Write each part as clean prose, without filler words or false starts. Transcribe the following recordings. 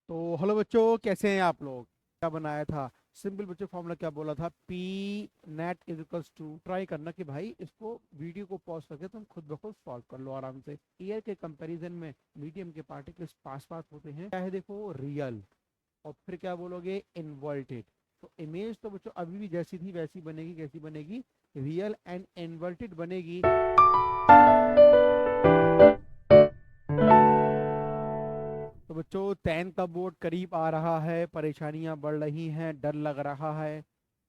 तो हेलो बच्चों, कैसे हैं आप लोग। क्या बनाया था? सिंपल बच्चों, फॉर्मूला क्या बोला था? P net is equals to, try करना कि भाई इसको वीडियो को पॉज करके तुम खुद ब खुद सॉल्व कर लो आराम से। एयर के कंपैरिजन में मीडियम के पार्टिकल्स पास पास होते हैं, क्या है देखो, रियल। और फिर क्या बोलोगे? इन्वर्टेड। तो इमेज तो बच्चों अभी भी जैसी थी वैसी बनेगी। कैसी बनेगी? रियल एंड इन्वर्टेड बनेगी। तो बच्चों 10th का बोर्ड करीब आ रहा है, परेशानियां बढ़ रही हैं, डर लग रहा है।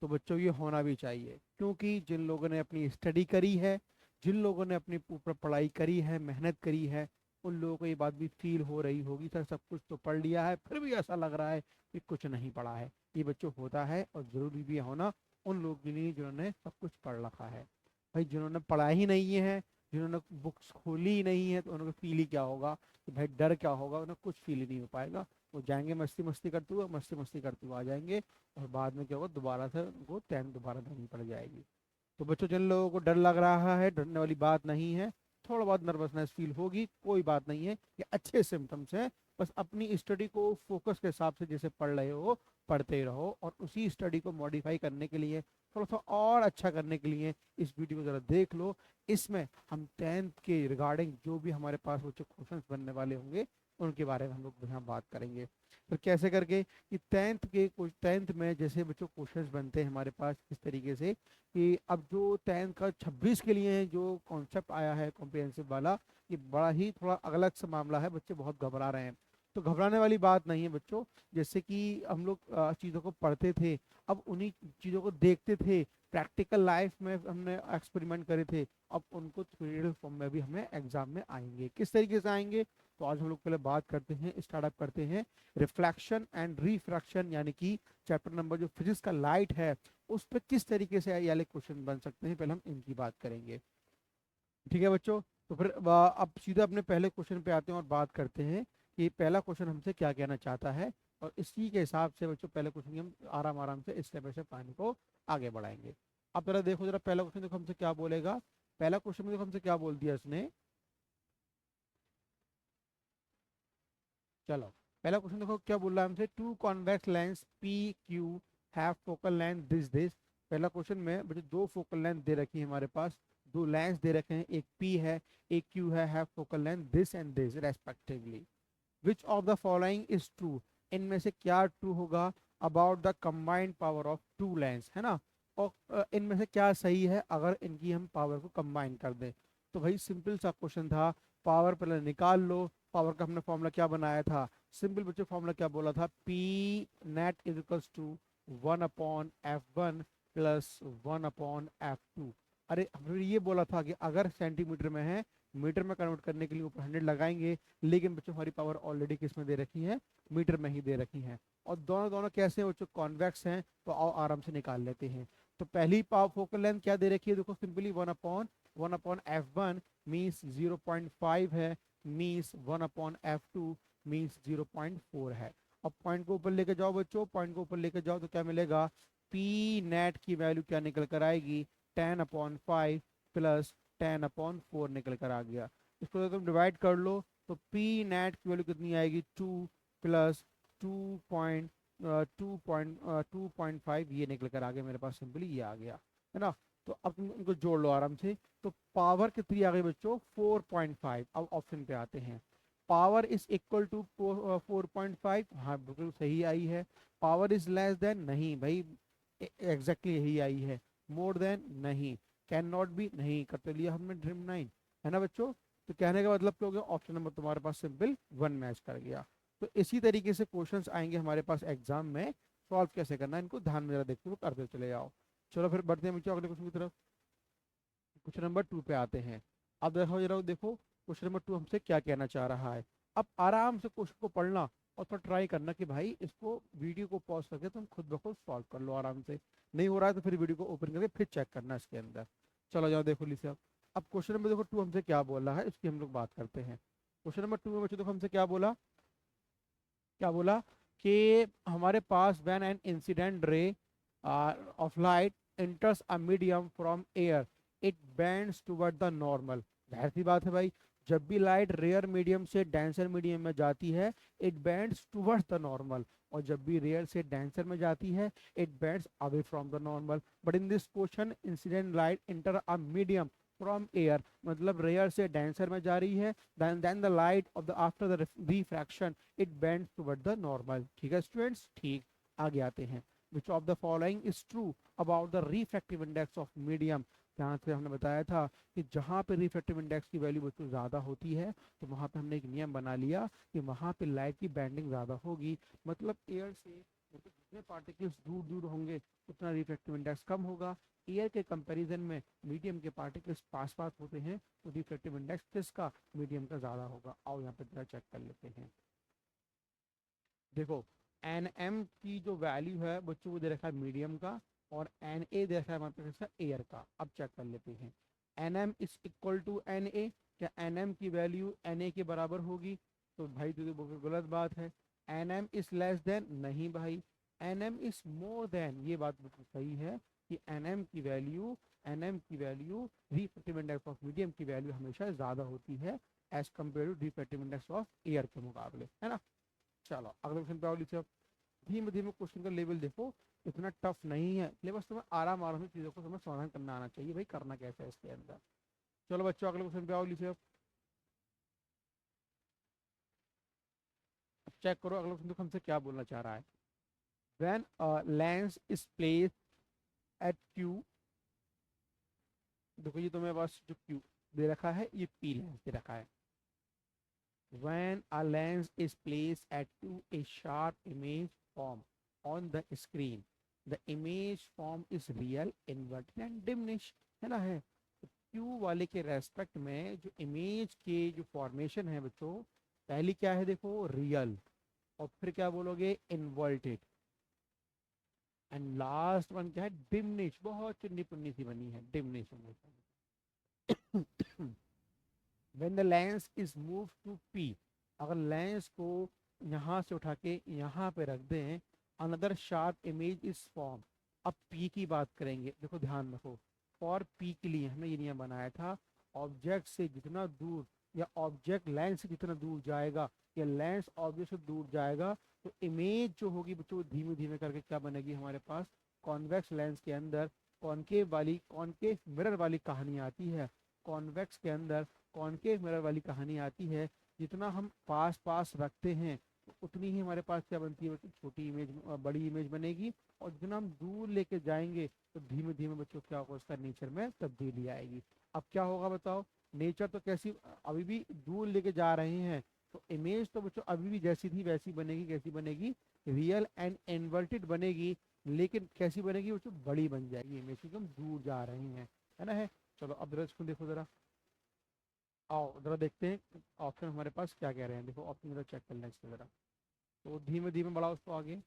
तो बच्चों ये होना भी चाहिए, क्योंकि जिन लोगों ने अपनी स्टडी करी है, जिन लोगों ने अपनी ऊपर पढ़ाई करी है, मेहनत करी है, उन लोगों को ये बात भी फील हो रही होगी, सर सब कुछ तो पढ़ लिया है फिर भी ऐसा लग रहा है कि कुछ नहीं पढ़ा है। ये बच्चों होता है, और ज़रूरी भी होना उन लोगों के लिए जिन्होंने सब कुछ पढ़ रखा है। भाई जिन्होंने पढ़ा ही नहीं है, जिन्होंने बुक्स खोली ही नहीं है, तो उनको फील ही क्या होगा कि भाई डर क्या होगा। उन्हें कुछ फील ही नहीं हो पाएगा। वो जाएंगे मस्ती मस्ती करते हुए, मस्ती मस्ती करते हुए आ जाएंगे, और बाद में क्या होगा, दोबारा से उनको 10 दोबारा देनी पड़ जाएगी। तो बच्चों जिन लोगों को डर लग रहा है, डरने वाली बात नहीं है। थोड़ा बहुत नर्वसनेस फील होगी, कोई बात नहीं है, ये अच्छे सिम्टम्स हैं। बस अपनी स्टडी को फोकस के हिसाब से जैसे पढ़ रहे हो पढ़ते रहो, और उसी स्टडी को मॉडिफाई करने के लिए, थोड़ा सा और अच्छा करने के लिए इस वीडियो को ज़रा देख लो। इसमें हम 10th के रिगार्डिंग जो भी हमारे पास वो जो क्वेश्चन बनने वाले होंगे, उनके बारे में हम लोग यहाँ बात करेंगे। फिर कैसे करके कि 10th में जैसे बच्चों क्वेश्चंस बनते हैं हमारे पास इस तरीके से, कि अब जो 10th का 26 के लिए जो कॉन्सेप्ट आया है कॉम्प्रिहेंसिव वाला, ये बड़ा ही थोड़ा अलग सा मामला है। बच्चे बहुत घबरा रहे हैं, तो घबराने वाली बात नहीं है बच्चों। जैसे कि हम लोग चीज़ों को पढ़ते थे, अब उन्हीं चीज़ों को देखते थे, प्रैक्टिकल लाइफ में हमने एक्सपेरिमेंट करे थे, अब उनको थ्योरेटिकल फॉर्म में भी हमें एग्जाम में आएंगे। किस तरीके से आएंगे? तो आज हम लोग पहले बात करते हैं, स्टार्टअप करते हैं रिफ्लेक्शन एंड रिफ्रैक्शन, यानी कि चैप्टर नंबर जो फिजिक्स का लाइट है, उस पर किस तरीके से ये वाले क्वेश्चन बन सकते हैं, पहले हम इनकी बात करेंगे। ठीक है बच्चों। तो फिर अब सीधा अपने पहले क्वेश्चन पे आते हैं और बात करते हैं कि पहला क्वेश्चन हमसे क्या कहना चाहता है, और इसी के हिसाब से बच्चों पहले क्वेश्चन की हम आराम आराम से स्टेप बाय स्टेप पानी को आगे बढ़ाएंगे। अब जरा देखो, जरा पहला क्वेश्चन देखो हमसे क्या बोलेगा। पहला क्वेश्चन में देखो हमसे क्या बोल दिया इसने। चलो, पहला क्वेश्चन देखो क्या बोल रहा है हमसे। Two convex lens P Q have focal length this. पहला क्वेश्चन में बच्चे दो फोकल लेंथ दे रखी है हमारे पास, दो लेंस दे रखे हैं, एक पी है एक क्यू है, have focal length this and this respectively. Which of the following is true, इनमें से क्या ट्रू होगा about the combined power of two lens, है ना। और इनमें से क्या सही है अगर इनकी हम पावर को कंबाइन कर दें। तो भाई सिंपल सा क्वेश्चन था, पावर पहले निकाल लो। पावर का हमने फॉर्मूला क्या बनाया था? सिंपल बच्चे फॉर्मूला क्या बोला था? P net is equals to 1/f1 plus 1/f2। अरे हमने ये बोला था कि अगर सेंटीमीटर में है, मीटर में कन्वर्ट करने के लिए ऊपर 100 लगाएंगे, लेकिन बच्चों हमारी पावर ऑलरेडी किस में दे रखी है? मीटर में ही दे रखी है। और दोनों दोनों कैसे हैं बच्चों? कॉन्वेक्स हैं, तो आओ आराम से निकाल लेते हैं। तो पहली पावर फोकल लेंथ क्या दे रखी है? देखो सिंपली 1/f1 मीन्स 0.5 है, मीन्स 1/f2 मीन्स 0.4 है। अब पॉइंट को ऊपर लेके जाओ बच्चों, पॉइंट को ऊपर लेके जाओ तो क्या मिलेगा? पी नेट की वैल्यू क्या निकल कर आएगी? 10/5 प्लस 10/4 निकल कर आ गया। इसको तो तुम डिवाइड कर लो, तो पी नेट की वैल्यू कितनी आएगी? 2 प्लस 2.5 ये निकल कर आ गया मेरे पास, सिंपली ये आ गया, है ना। तो अब तुम इनको जोड़ लो आराम से। तो पावर कितनी आ गई बच्चों? 4.5। अब ऑप्शन पे आते हैं। पावर इज इक्वल टू 4.5, हाँ बिल्कुल सही आई है। पावर इज लेस देन, नहीं भाई, एग्जैक्टली यही आई है। मोर देन, नहीं। कैन नॉट बी, नहीं। कर तो लिया हमने ड्रीम 9, है ना बच्चों। तो कहने का मतलब क्या हो गया? ऑप्शन नंबर तुम्हारे पास सिंपल 1 मैच कर गया। तो इसी तरीके से क्वेश्चंस आएंगे हमारे पास एग्जाम में। सॉल्व कैसे करना है इनको ध्यान में जरा देखते हुए करते चले जाओ। चलो फिर बढ़ते हैं बच्चों अगले क्वेश्चन की तरफ। क्वेश्चन नंबर 2 पे आते हैं। अब देखो जरा, देखो क्वेश्चन नंबर 2 हमसे क्या कहना चाह रहा है। अब आराम से क्वेश्चन को पढ़ना, और थोड़ा ट्राई करना कि भाई इसको वीडियो को पॉज करके तुम खुद ब खुद सॉल्व कर लो आराम से। नहीं हो रहा है तो फिर वीडियो को ओपन करके फिर चेक करना इसके अंदर। चलो जाओ देखो लीजिए। अब क्वेश्चन नंबर देखो 2 हमसे क्या बोल रहा है, इसकी हम लोग बात करते हैं। क्वेश्चन नंबर 2 में बच्चों देखो हमसे क्या बोला। क्या बोला कि हमारे पास when an incident ray of light enters a medium from air it bends toward the normal। जाहिर सी बात है भाई, जब भी लाइट रेयर मीडियम से डेंसर मीडियम में जाती है it bends towards the normal, और जब भी रेयर से डेंसर में जाती है it bends away from the normal. But in this question incident light enter a medium from air, मतलब रेयर से डेंसर में जा रही है, then the light of the after the refraction it bends toward the normal. ठीक है students, ठीक, आगे आते हैं। विच of the following is true about the refractive index of medium. जहाँ से हमने बताया था कि जहाँ पे रिफ्रैक्टिव इंडेक्स की वैल्यू बच्चों ज़्यादा होती है तो वहाँ पे हमने एक नियम बना लिया कि वहाँ पे लाइट की बैंडिंग ज़्यादा होगी, मतलब एयर से जितने पार्टिकल्स दूर दूर होंगे उतना रिफ्रैक्टिव इंडेक्स कम होगा। एयर के कंपैरिजन में मीडियम के पार्टिकल्स पास पास होते हैं तो रिफ्रैक्टिव इंडेक्स किसका, मीडियम का ज़्यादा होगा। आओ यहाँ पे जरा चेक कर लेते हैं। देखो एन एम की जो वैल्यू है बच्चों को दे रखा है मीडियम का, और एन ए दे रखा है हमारे पास एयर का। अब चेक कर लेते हैं। N M is equal to N A, क्या एन एम की वैल्यू एन ए के बराबर होगी? तो भाई तो गलत बात है। N M is less than, नहीं भाई, N M is more than, ये बात बिल्कुल सही है कि एन एम की value refractive index of medium की वैल्यू हमेशा ज़्यादा होती है as compare to refractive index of air के मुकाबले, है ना। चलो अगले क्वेश्चन पे आओ लीजिए। धीमे धीमे क्वेश्चन का लेवल देखो, इतना टफ नहीं है सिलेबस, तुम्हें आराम आराम से चीज़ों को समझ समाधान करना आना चाहिए भाई, करना कैसे है इसके अंदर। चलो बच्चों अगले क्वेश्चन पे आओ लीजिए। अब चेक करो अगले क्वेश्चन हमसे क्या बोलना चाह रहा है। When a lens is placed at Q, देखो ये तो मेरे पास जो क्यू दे रखा है ये पी लेंस दे रखा है। When a lens is placed at to a sharp image form on the screen, the image form is real, inverted and diminished, है ना। है तो Q वाले के रेस्पेक्ट में जो इमेज के जो फॉर्मेशन है बच्चों, पहली क्या है देखो रियल, और फिर क्या बोलोगे इन्वर्टेड, एंड लास्ट वन क्या है डिमिनिश, बहुत चुन्नी पुन्नी सी बनी है diminish. When the lens is moved to P, अगर लेंस को यहाँ से उठा के यहाँ पे रख दें, another sharp image is form. अब P की बात करेंगे, देखो ध्यान रखो, फॉर P के लिए हमने ये नियम बनाया था, ऑब्जेक्ट से जितना दूर या ऑब्जेक्ट लेंस से जितना दूर जाएगा या लेंस ऑब्जेक्ट से दूर जाएगा तो इमेज जो होगी बच्चों धीमे धीमे करके क्या बनेगी हमारे पास, कॉन्वेक्स लेंस के अंदर कॉनकेव मिरर वाली कहानी आती है, कॉन्वेक्स के अंदर कॉनकेव मिरर वाली कहानी आती है। जितना हम पास पास रखते हैं तो उतनी ही हमारे पास क्या बनती है, छोटी इमेज बड़ी इमेज बनेगी, और जितना हम दूर लेके जाएंगे तो धीमे धीमे बच्चों क्या होगा उसका नेचर में तब्दीली आएगी। अब क्या होगा बताओ, नेचर तो कैसी अभी भी दूर लेके जा रहे हैं तो इमेज तो बच्चों अभी भी जैसी थी वैसी बनेगी, कैसी बनेगी, रियल एंड इन्वर्टेड बनेगी, लेकिन कैसी बनेगी बच्चों, बड़ी बन जाएगी इमेज, क्योंकि हम दूर जा रहे हैं, है ना। है चलो अब जरा इसको देखो जरा, आओ जरा देखते हैं ऑप्शन हमारे पास क्या कह रहे हैं। देखो ऑप्शन जरा चेक कर लें इसको जरा, तो धीमे धीमे बढ़ाओ उसको आगे।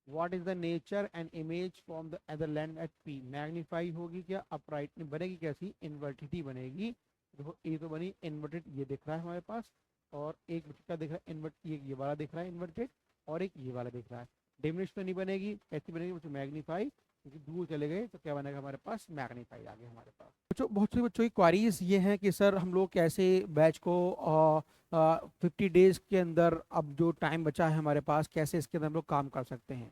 What is the nature and image from the other land at P, magnify होगी क्या, अपराइट बनेगी, कैसी इन्वर्टिटी बनेगी। देखो ए तो बनी इन्वर्टेड, ये दिख रहा है हमारे पास, और एक क्या दिख रहा है इन्वर्ट, ये वाला दिख रहा है इन्वर्टेड, और एक ये वाला दिख रहा है। डिमिनिश तो नहीं बनेगी, कैसी बनेगी बच्चों, मैग्नीफाई, क्योंकि दूर चले गए तो क्या बनेगा हमारे पास, मैग्नीफाई आ गया हमारे पास। बच्चों बहुत से बच्चों की क्वारीज ये हैं कि सर हम लोग कैसे बैच को 50 डेज के अंदर, अब जो टाइम बचा है हमारे पास, कैसे इसके अंदर हम लोग काम कर सकते हैं।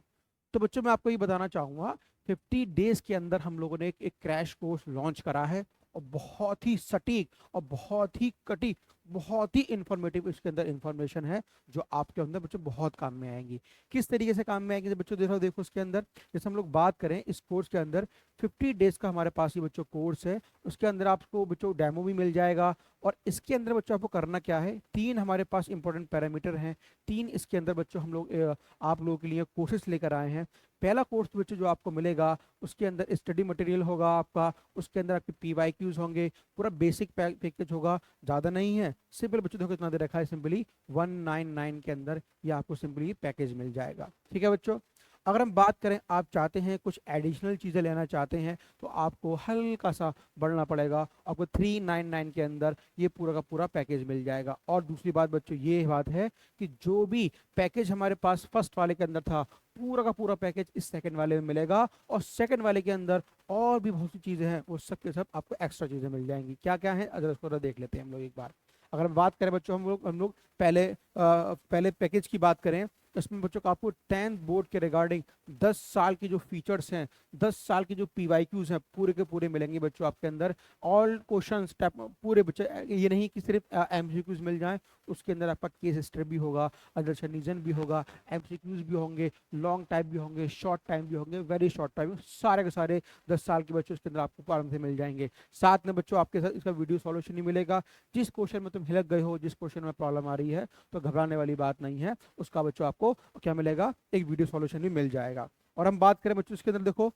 तो बच्चों मैं आपको ये बताना चाहूँगा, 50 डेज के अंदर हम लोगों ने एक क्रैश कोर्स लॉन्च करा है, और बहुत ही सटीक और बहुत ही कटी, बहुत ही इंफॉर्मेटिव इसके अंदर इंफॉर्मेशन है जो आपके अंदर बच्चों बहुत काम में आएंगी। किस तरीके से काम में आएंगे बच्चों, देखो उसके अंदर, जैसे हम लोग बात करें इस कोर्स के अंदर 50 डेज का हमारे पास ये बच्चों कोर्स है, उसके अंदर आपको बच्चों डेमो भी मिल जाएगा। और इसके अंदर बच्चों आपको करना क्या है, 3 हमारे पास इंपॉर्टेंट पैरामीटर हैं, 3 इसके अंदर बच्चों हम लोग आप लोगों के लिए कोर्सेस लेकर आए हैं। पहला कोर्स बच्चों जो आपको मिलेगा उसके अंदर स्टडी मटेरियल होगा आपका, उसके अंदर आपके PYQs होंगे, पूरा बेसिक पैकेज होगा, ज़्यादा नहीं है, सिंपल बच्चों देखो इतना दे रखा है, सिंपली 199 के अंदर ये आपको सिंपली पैकेज मिल जाएगा। ठीक है बच्चों। अगर हम बात करें आप चाहते हैं कुछ एडिशनल चीज़ें लेना चाहते हैं तो आपको हल्का सा बढ़ना पड़ेगा, आपको 399 के अंदर ये पूरा का पूरा पैकेज मिल जाएगा। और दूसरी बात बच्चों ये बात है कि जो भी पैकेज हमारे पास फर्स्ट वाले के अंदर था पूरा का पूरा पैकेज इस सेकंड वाले में मिलेगा, और सेकंड वाले के अंदर और भी बहुत सी चीज़ें हैं वो सब के सब आपको एक्स्ट्रा चीज़ें मिल जाएंगी। क्या क्या है अगर उसको देख लेते हैं हम लोग एक बार। अगर हम बात करें बच्चों हम लोग पहले पैकेज की बात करें, इसमें बच्चों को आपको 10th बोर्ड के रिगार्डिंग 10 साल की जो फीचर्स हैं, 10 साल की जो पीवाईक्यूज हैं पूरे के पूरे मिलेंगे बच्चों आपके अंदर। ऑल क्वेश्चंस टाइप पूरे बच्चे, ये नहीं कि सिर्फ एमसीक्यूज मिल जाएं, उसके अंदर आपका केस हिस्ट्री भी होगा, अदर्शनिजन भी होगा, एमसीक्यूज भी होंगे, लॉन्ग टाइप भी होंगे, शॉर्ट टाइम भी होंगे, वेरी शॉर्ट टाइम, सारे के सारे 10 साल के बच्चों उसके अंदर आपको आराम से मिल जाएंगे। साथ में बच्चों आपके साथ इसका वीडियो सॉल्यूशन ही मिलेगा। जिस क्वेश्चन में तुम हिलक गए हो, जिस क्वेश्चन में प्रॉब्लम आ रही है, तो घबराने वाली बात नहीं है, उसका बच्चों आपको क्या मिलेगा, एक वीडियो सॉल्यूशन भी मिल जाएगा। और हम बात करें बच्चों इसके अंदर देखो,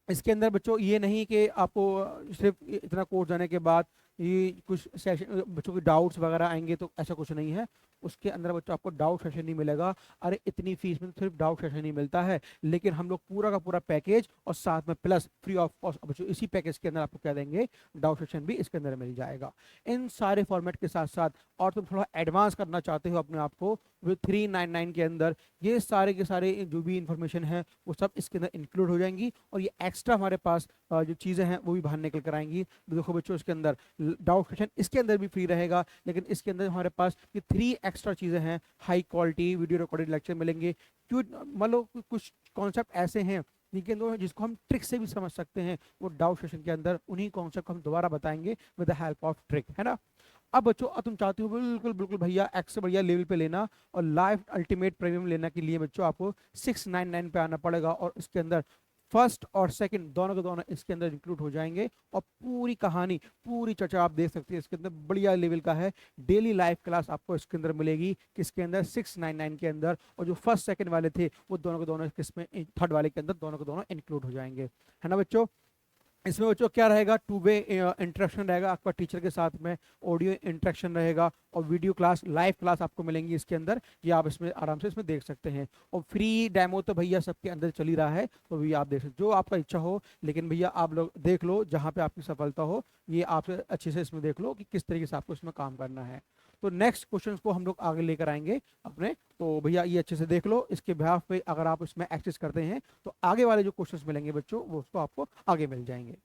इसके अंदर बच्चों ये नहीं कि आपको सिर्फ इतना कोर्स जाने के बाद ये कुछ सेशन बच्चों के डाउट्स वगैरह आएंगे, तो ऐसा कुछ नहीं है। उसके अंदर बच्चों आपको डाउट सेशन नहीं मिलेगा। अरे इतनी फीस में तो सिर्फ डाउट सेशन ही मिलता है, लेकिन हम लोग पूरा का पूरा पैकेज और साथ में प्लस फ्री ऑफ कॉस्ट बच्चों इसी पैकेज के अंदर आपको क्या देंगे, डाउट सेशन भी इसके अंदर मिल जाएगा। इन सारे फॉर्मेट के साथ साथ और तुम थोड़ा एडवांस करना चाहते हो अपने आप को, वो 399 के अंदर ये सारे के सारे जो भी इंफॉर्मेशन है वो सब इसके अंदर इंक्लूड हो जाएंगी, और ये एक्स्ट्रा हमारे पास जो चीज़ें हैं वो भी बाहर निकल कर आएंगी। देखो बच्चों इसके अंदर डाउट सेशन इसके अंदर भी फ्री रहेगा, लेकिन इसके अंदर हमारे पास ये 3 एक्स्ट्रा चीज़ें हैं, high quality video recorded lecture मिलेंगे। क्यों, मान लो कुछ कॉन्सेप्ट ऐसे हैं जिनके अंदर जिसको हम ट्रिक से भी समझ सकते हैं, वो डाउट सेशन के अंदर उन्हीं कॉन्सेप्ट को हम दोबारा बताएंगे with the help of trick, है ना। अब बच्चों तुम चाहते हो बिल्कुल बिल्कुल भैया एक्स से बढ़िया लेवल पे लेना और लाइफ अल्टीमेट प्रीमियम लेने के लिए बच्चों आपको 699 पे आना पड़ेगा, और इसके अंदर फर्स्ट और सेकंड दोनों के दोनों इसके अंदर इंक्लूड हो जाएंगे, और पूरी कहानी पूरी चर्चा आप देख सकते हैं इसके अंदर, बढ़िया लेवल का है। डेली लाइव क्लास आपको इसके अंदर मिलेगी, किसके अंदर 699 के अंदर, और जो फर्स्ट सेकंड वाले थे वो दोनों के दोनों किसमें, थर्ड वाले के अंदर दोनों के दोनों इंक्लूड हो जाएंगे, है ना बच्चों। इसमें बच्चों क्या रहेगा, 2 वे इंटरेक्शन रहेगा आपका टीचर के साथ में, ऑडियो इंटरेक्शन रहेगा, और वीडियो क्लास लाइव क्लास आपको मिलेंगी इसके अंदर, ये आप इसमें आराम से इसमें देख सकते हैं। और फ्री डेमो तो भैया सबके अंदर चल ही रहा है, तो भैया आप देख सकते जो आपका इच्छा हो, लेकिन भैया आप लोग देख लो जहाँ पे आपकी सफलता हो, ये आप अच्छे से इसमें देख लो कि किस तरीके से आपको इसमें काम करना है। तो नेक्स्ट क्वेश्चंस को हम लोग आगे लेकर आएंगे अपने, तो भैया ये अच्छे से देख लो, इसके बिहाफ पे अगर आप इसमें एक्सेस करते हैं तो आगे वाले जो क्वेश्चंस मिलेंगे बच्चों वो उसको आपको आगे मिल जाएंगे।